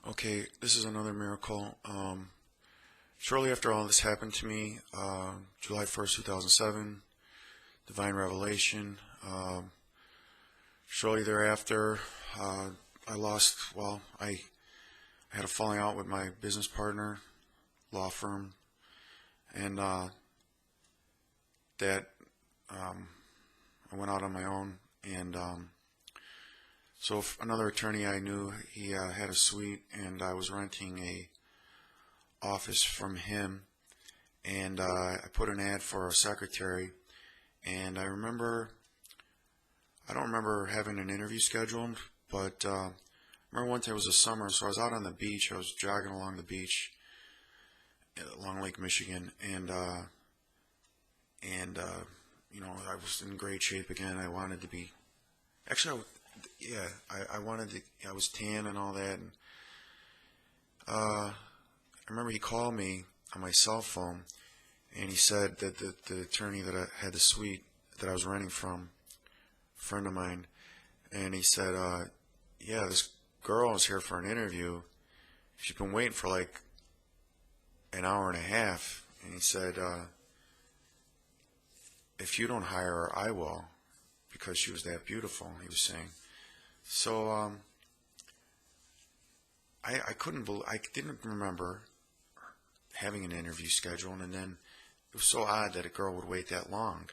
Okay, this is another miracle. Shortly after all this happened to me, July 1st, 2007, divine revelation. Shortly thereafter, uh, I had a falling out with my business partner, law firm, and that um, I went out on my own. And so another attorney I knew, he had a suite, and I was renting a office from him, and I put an ad for a secretary, and I don't remember having an interview scheduled, but I remember one time it was a summer, so I was out on the beach. I was jogging along the beach, along Lake Michigan, and I was in great shape again. I wanted to be, actually, I wanted to, I was tan and all that, and I remember he called me on my cell phone, and he said that the attorney that I had the suite that I was renting from, a friend of mine, and he said, yeah, this girl is here for an interview. She's been waiting for like an hour and a half, and he said, if you don't hire her, I will, because she was that beautiful, he was saying. So I didn't remember having an interview scheduled, and then it was so odd that a girl would wait that long.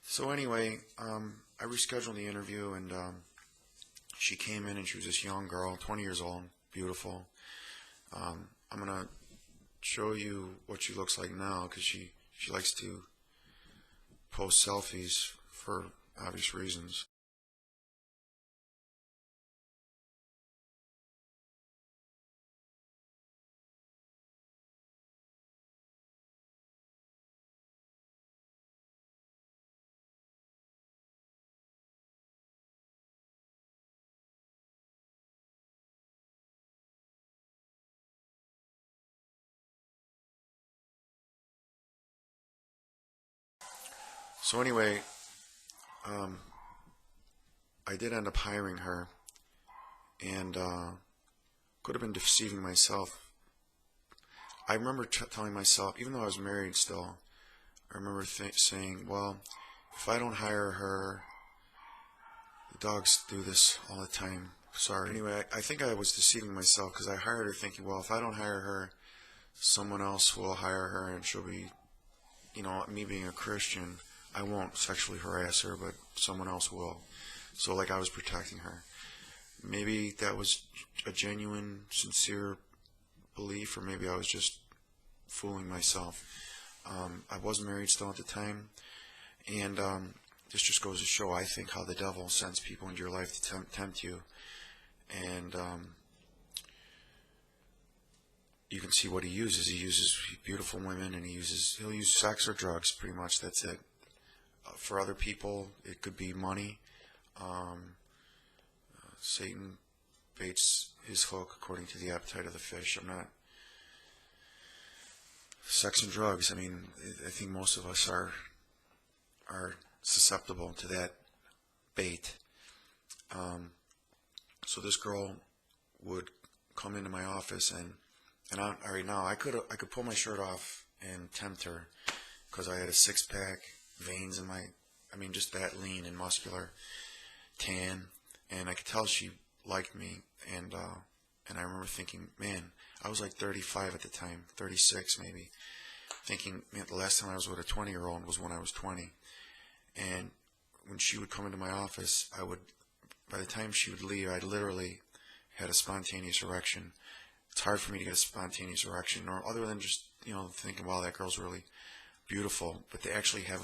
So anyway, I rescheduled the interview, and she came in, and she was this young girl, 20 years old, beautiful. I'm gonna show you what she looks like now, because she likes to post selfies for obvious reasons. So anyway, um, I did end up hiring her, and could have been deceiving myself. I remember telling myself, even though I was married still, I remember saying, well, if I don't hire her, the dogs do this all the time. Sorry. Anyway, I think I was deceiving myself, because I hired her thinking, well, if I don't hire her, someone else will hire her, and she'll be, me being a Christian, I won't sexually harass her, but someone else will. So, like, I was protecting her. Maybe that was a genuine, sincere belief, or maybe I was just fooling myself. I was married still at the time, and this just goes to show, I think, how the devil sends people into your life to tempt you. And you can see what he uses. He uses beautiful women, and he'll use sex or drugs, pretty much. That's it. For other people, it could be money. Satan baits his hook according to the appetite of the fish. I'm not sex and drugs. I mean, I think most of us are susceptible to that bait. So this girl would come into my office, and right now I could pull my shirt off and tempt her, because I had a six pack, veins in my, I mean, just that lean and muscular, tan, and I could tell she liked me, and I remember thinking, man, I was like 35 at the time, 36 maybe, thinking, man, the last time I was with a 20-year-old was when I was 20, and when she would come into my office, by the time she would leave, I literally had a spontaneous erection. It's hard for me to get a spontaneous erection, or other than just, thinking, wow, that girl's really beautiful, but to actually have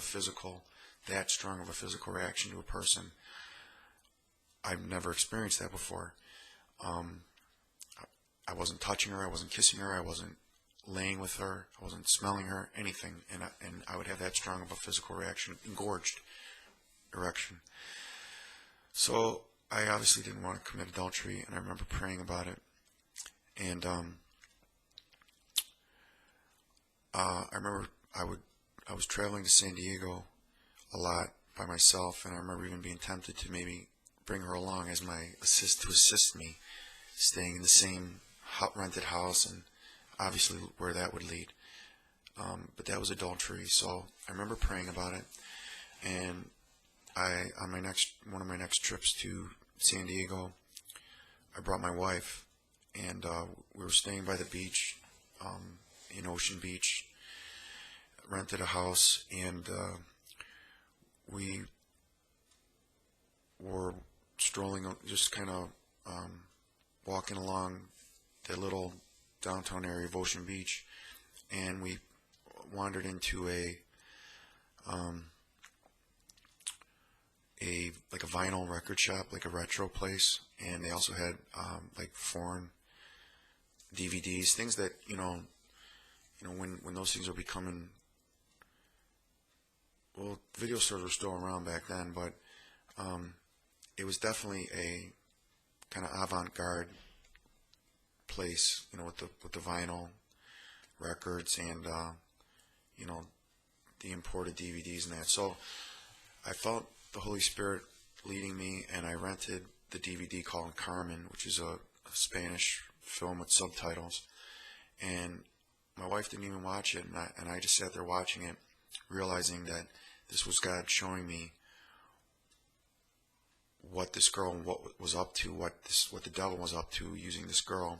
that strong of a physical reaction to a person, I've never experienced that before. I wasn't touching her, I wasn't kissing her, I wasn't laying with her, I wasn't smelling her, anything, and I would have that strong of a physical reaction, engorged erection. So I obviously didn't want to commit adultery, and I remember praying about it. And I remember I was traveling to San Diego a lot by myself, and I remember even being tempted to maybe bring her along as my to assist me, staying in the same rented house, and obviously where that would lead. But that was adultery. So I remember praying about it, and on one of my next trips to San Diego, I brought my wife, and we were staying by the beach, in Ocean Beach. Rented a house, and we were strolling, just kind of walking along the little downtown area of Ocean Beach, and we wandered into a like a vinyl record shop, like a retro place, and they also had like foreign DVDs, things that when those things were becoming, well, video stores were still around back then, but it was definitely a kind of avant-garde place, with the vinyl records and the imported DVDs and that. So I felt the Holy Spirit leading me, and I rented the DVD called Carmen, which is a Spanish film with subtitles. And my wife didn't even watch it, and I just sat there watching it, realizing that this was God showing me what this girl was up to, what the devil was up to using this girl.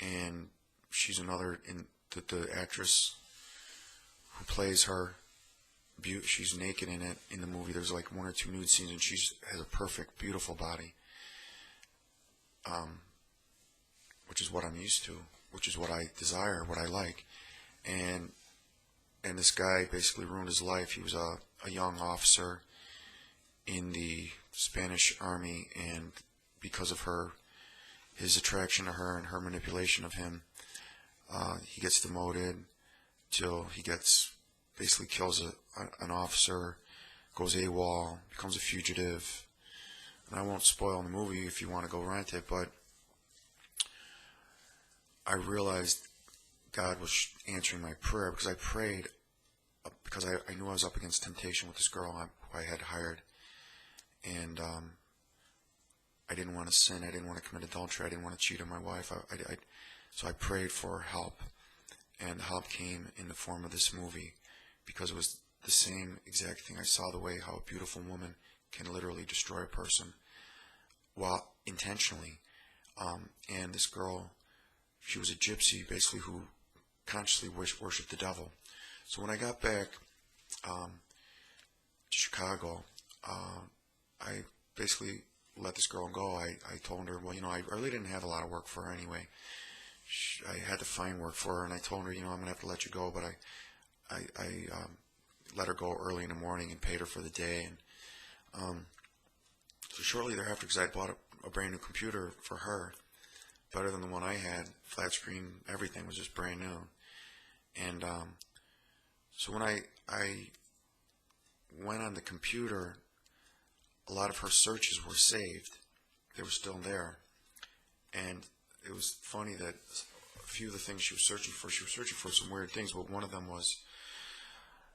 And she's another, the actress who plays her, she's naked in the movie. There's like 1 or 2 nude scenes, and she has a perfect, beautiful body, which is what I'm used to, which is what I desire, what I like. And this guy basically ruined his life. He was a young officer in the Spanish army, and because of his attraction to her and her manipulation of him, he gets demoted till he basically kills an officer, goes AWOL, becomes a fugitive. And I won't spoil the movie if you want to go rent it, but I realized God was answering my prayer, because I prayed, because I knew I was up against temptation with this girl who I had hired, and I didn't want to sin, I didn't want to commit adultery, I didn't want to cheat on my wife. So I prayed for help, and help came in the form of this movie, because it was the same exact thing. I saw the way how a beautiful woman can literally destroy a person, while intentionally. And this girl, she was a gypsy, basically, who consciously worshipped the devil. So when I got back to Chicago, I basically let this girl go. I told her, well, I really didn't have a lot of work for her anyway. I had to find work for her, and I told her, I'm going to have to let you go, but I let her go early in the morning and paid her for the day. And so shortly thereafter, because I bought a brand new computer for her, better than the one I had, flat screen, everything was just brand new. And so when I went on the computer, a lot of her searches were saved. They were still there. And it was funny that a few of the things she was searching for some weird things, but one of them was,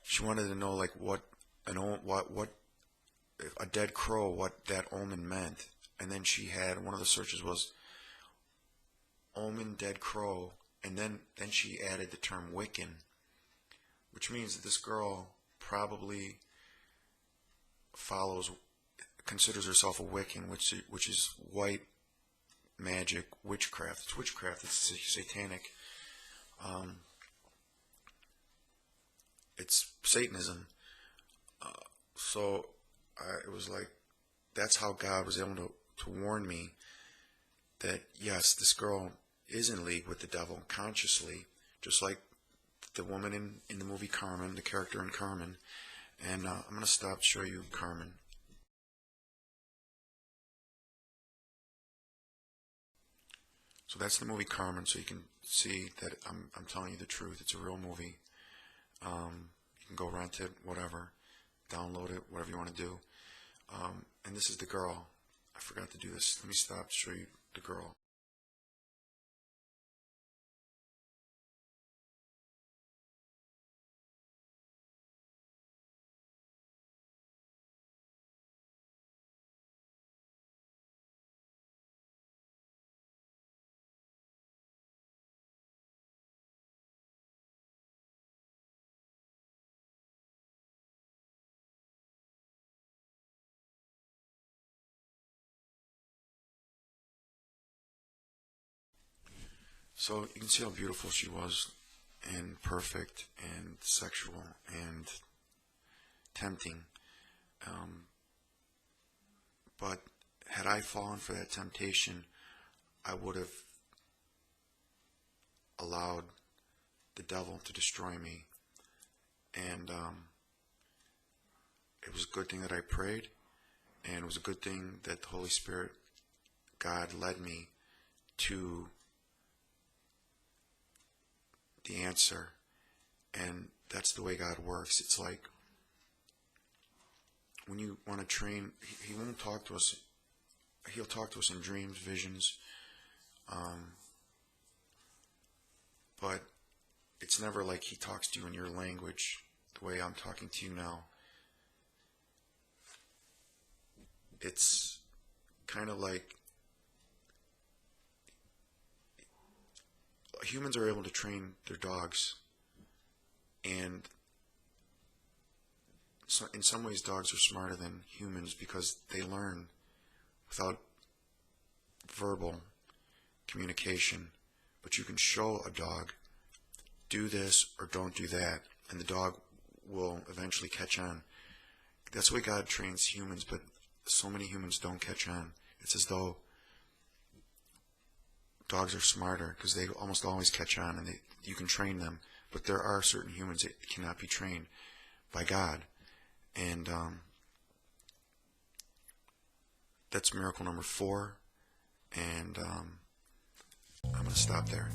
she wanted to know, like, what a dead crow, what that omen meant. And then she had, one of the searches was omen, dead crow, and then she added the term Wiccan, which means that this girl probably considers herself a Wiccan, which is white magic, witchcraft. It's witchcraft. It's satanic. It's Satanism. So it was like, that's how God was able to warn me that, yes, this girl is in league with the devil consciously, just like the woman in the movie Carmen, the character in Carmen. And I'm going to stop to show you Carmen. So that's the movie Carmen, so you can see that I'm telling you the truth. It's a real movie. You can go rent it, whatever, download it, whatever you want to do. And this is the girl. I forgot to do this. Let me stop to show you the girl. So you can see how beautiful she was, and perfect, and sexual, and tempting. But had I fallen for that temptation, I would have allowed the devil to destroy me. And it was a good thing that I prayed, and it was a good thing that the Holy Spirit, God, led me to the answer. And that's the way God works. It's like when you want to train, he won't talk to us. He'll talk to us in dreams, visions, but it's never like he talks to you in your language the way I'm talking to you now. It's kind of like humans are able to train their dogs, and so in some ways dogs are smarter than humans because they learn without verbal communication. But you can show a dog, do this or don't do that, and the dog will eventually catch on. That's the way God trains humans, but so many humans don't catch on. It's as though dogs are smarter because they almost always catch on, and you can train them. But there are certain humans that cannot be trained by God. And that's miracle number 4. And I'm going to stop there.